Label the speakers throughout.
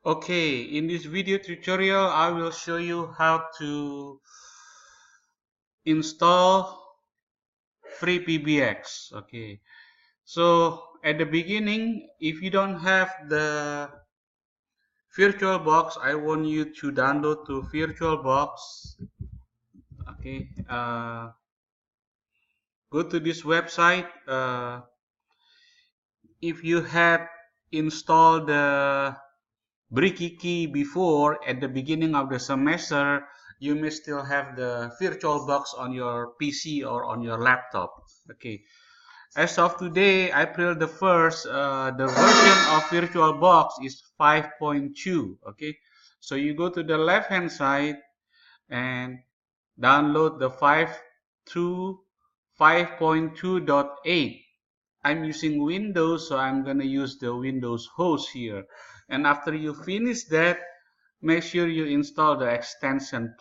Speaker 1: Okay, in this video tutorial, I will show you how to install FreePbx. Okay, so at the beginning, if you don't have the VirtualBox, I want you to download to VirtualBox. Okay, go to this website. If you had installed the Bricky key before at the beginning of the semester, you may still have the VirtualBox on your PC or on your laptop. Okay. As of today, April the 1st, the version of VirtualBox is 5.2. Okay. So you go to the left hand side and download the 5.2.8. I'm using Windows, so I'm gonna use the Windows host here. And after you finish that, make sure you install the extension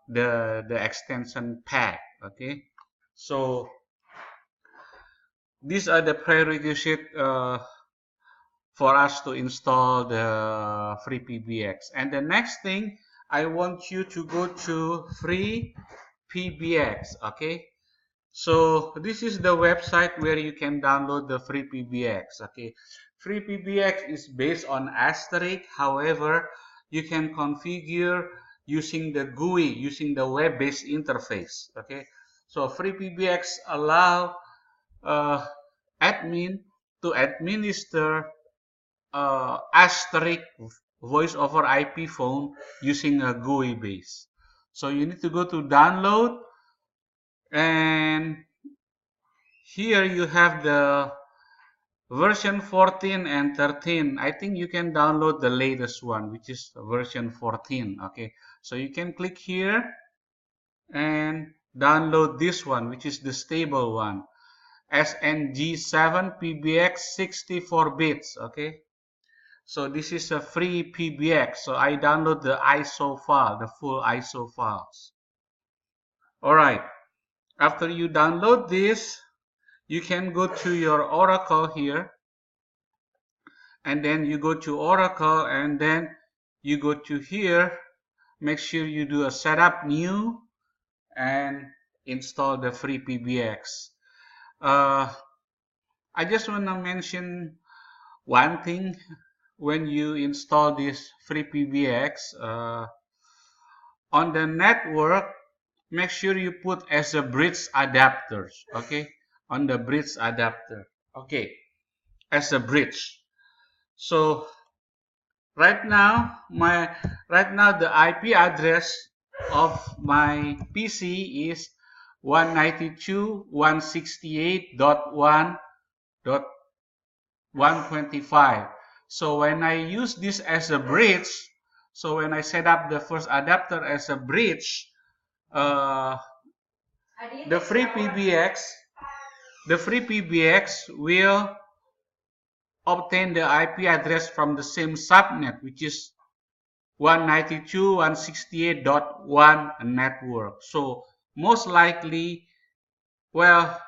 Speaker 1: the extension pack. Okay, so these are the prerequisite for us to install the FreePbx. And the next thing, I want you to go to FreePbx. Okay, so this is the website where you can download the FreePbx. Okay, FreePbx is based on Asterisk. However, you can configure using the GUI, using the web-based interface. Okay, so FreePbx allow admin to administer Asterisk voice over IP phone using a GUI base. So you need to go to download, and here you have the version 14 and 13. I think you can download the latest one, which is version 14. Okay, so you can click here and download this one, which is the stable one, SNG7 PBX 64 bits. Okay, so this is a free PBX. So I download the ISO file, the full ISO files. All right, after you download this, you can go to your Oracle here, and then you go to Oracle, and then you go to here. Make sure you do a setup new and install the FreePbx. I just want to mention one thing. When you install this FreePbx on the network, make sure you put as a bridge adapters. Okay, on the bridge adapter. Okay, as a bridge. So right now the IP address of my PC is 192.168.1.125. So when I use this as a bridge, so when I set up the first adapter as a bridge, uh, the free PBX will obtain the IP address from the same subnet, which is 192.168.1 network. So most likely, well,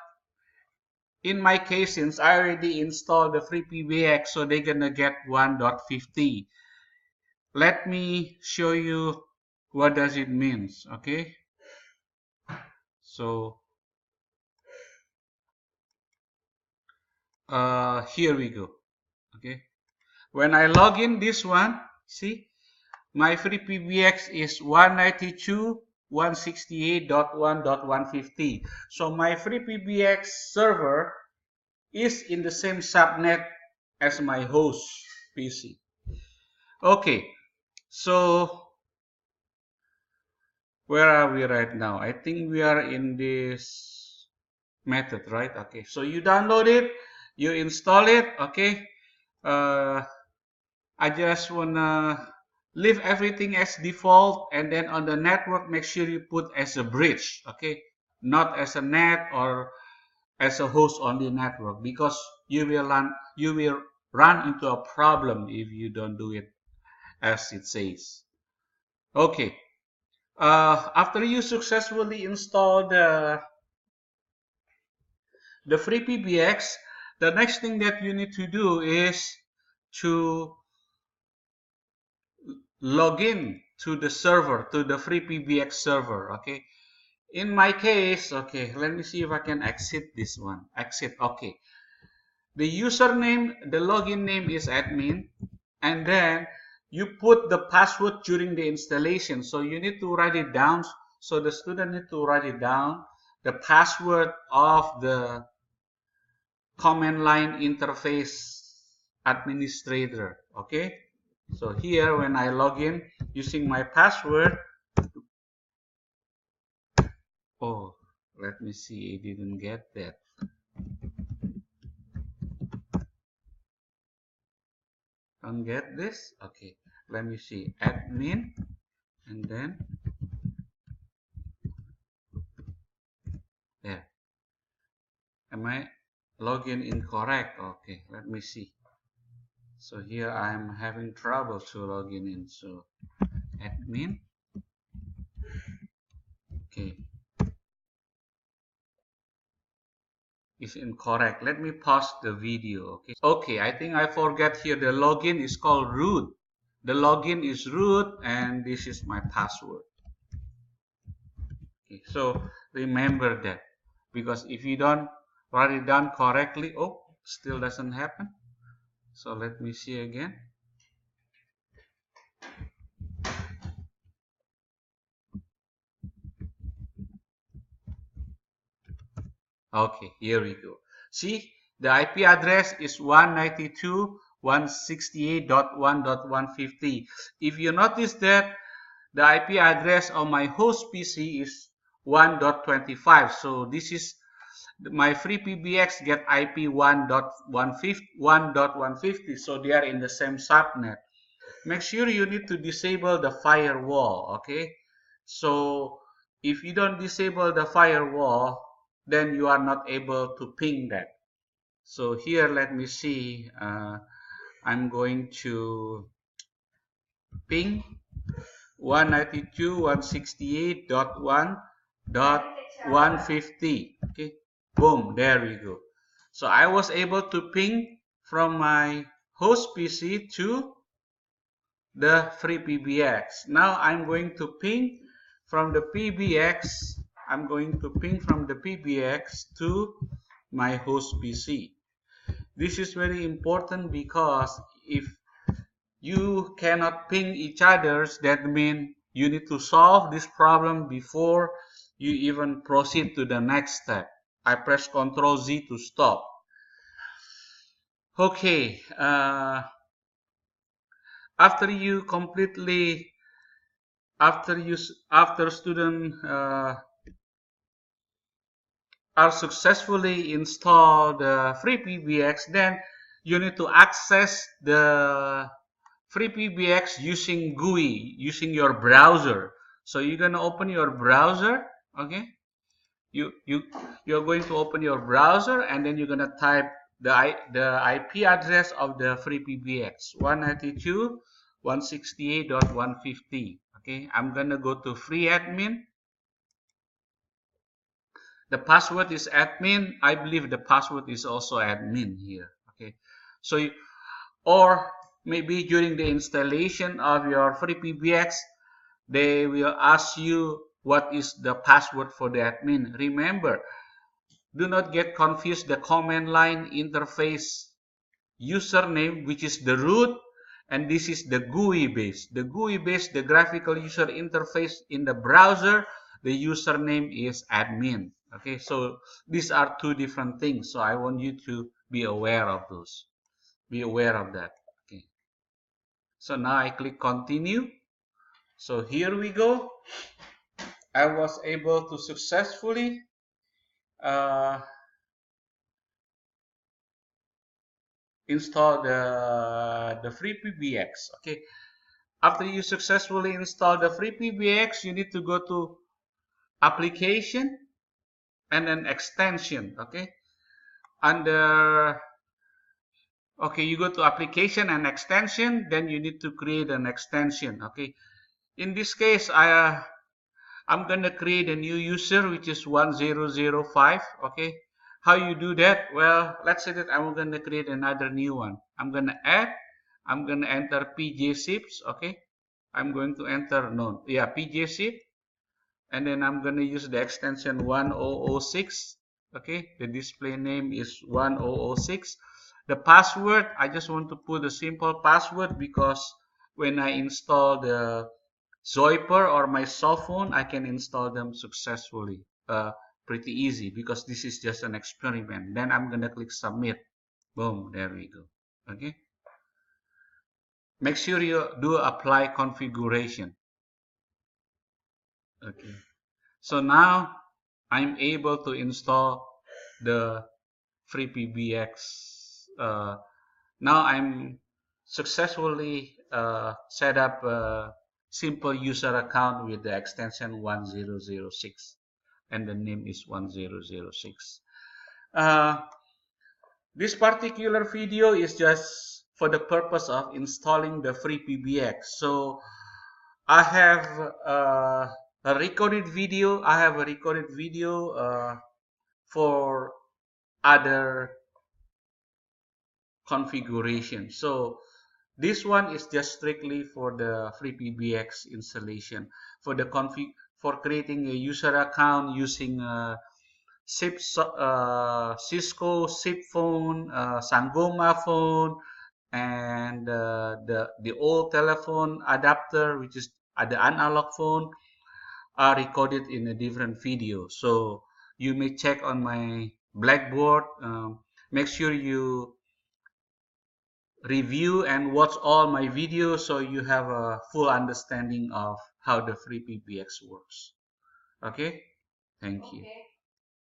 Speaker 1: in my case, since I already installed the FreePbx, so they're gonna get 1.50. Let me show you what does it means. Okay, so here we go. Okay, when I log in this one, see, my FreePbx is 192.168.1.150. So my FreePbx server is in the same subnet as my host PC. Okay, so where are we right now? I think we are in this method, right? Okay, so you download it, you install it. Okay, I just wanna leave everything as default, and then on the network, make sure you put as a bridge. Okay, not as a net or as a host on the network, because you will run into a problem if you don't do it as it says. Okay, after you successfully install the FreePbx, the next thing that you need to do is to log in to the server, to the FreePbx server. Okay. In my case, okay, let me see if I can exit this one. Exit. Okay. The username, the login name is admin, and then you put the password during the installation. So you need to write it down. So the student need to write it down, the password of the command line interface administrator. Okay. So here when I log in using my password, oh, let me see, I didn't get that. Don't get this? Okay, let me see, admin, and then there. Am I login incorrect? Okay, let me see. So here I'm having trouble to login in. So admin. Okay, is incorrect. Let me pause the video. Okay. Okay, I think I forget here. The login is called root. The login is root, and this is my password. Okay, so remember that, because if you don't write it down correctly, oh, still doesn't happen. So let me see again. Okay, here we go. See, the IP address is 192.168.1.150. If you notice that the IP address of my host PC is 1.25, so this is my FreePbx get IP 1.150, so they are in the same subnet. Make sure you need to disable the firewall. Okay, so if you don't disable the firewall, then you are not able to ping that. So here, let me see, I'm going to ping 192.168.1.150. Okay, boom, there we go. So I was able to ping from my host PC to the FreePbx. Now I'm going to ping from the PBX. I'm going to ping from the PBX to my host PC. This is very important because if you cannot ping each other, that means you need to solve this problem before you even proceed to the next step. I press Ctrl Z to stop. Okay, after you completely after student are successfully installed the FreePbx, then you need to access the FreePbx using GUI, using your browser. So you're gonna open your browser. Okay, you're going to open your browser, and then you're gonna type the IP address of the FreePbx 192.168.150. Okay, I'm gonna go to free admin. The password is admin. I believe the password is also admin here. Okay, so or maybe during the installation of your FreePbx, they will ask you what is the password for the admin. Remember, do not get confused. The command line interface username, which is the root, and this is the GUI base. The GUI base, the graphical user interface in the browser, the username is admin. Okay, so these are two different things. So I want you to be aware of those. Be aware of that. Okay. So now I click continue. So here we go. I was able to successfully install the FreePbx. Okay. After you successfully install the FreePbx, you need to go to application and then extension. Okay. Under okay, you go to application and extension, then you need to create an extension. Okay. In this case, I'm gonna create a new user, which is 1005. Okay, how you do that? Well, let's say that I'm gonna create another new one. I'm gonna add. I'm gonna enter pjzips. Okay, I'm going to enter no, yeah, PJC, and then I'm going to use the extension 1006. Okay, the display name is 1006. The password, I just want to put a simple password because when I install the Zoiper or my cell phone, I can install them successfully. Pretty easy because this is just an experiment. Then I'm gonna click submit. Boom, there we go. Okay. Make sure you do apply configuration. Okay. So now I'm able to install the FreePbx. Now I'm successfully set up a simple user account with the extension 1006 and the name is 1006. Uh, this particular video is just for the purpose of installing the FreePbx. So I have a recorded video. I have a recorded video for other configuration. So this one is just strictly for the FreePbx installation. For the config, for creating a user account using Cisco SIP phone, Sangoma phone, and the old telephone adapter, which is the analog phone, are recorded in a different video. So you may check on my Blackboard. Make sure you review and watch all my videos so you have a full understanding of how the FreePbx works. Okay, thank you.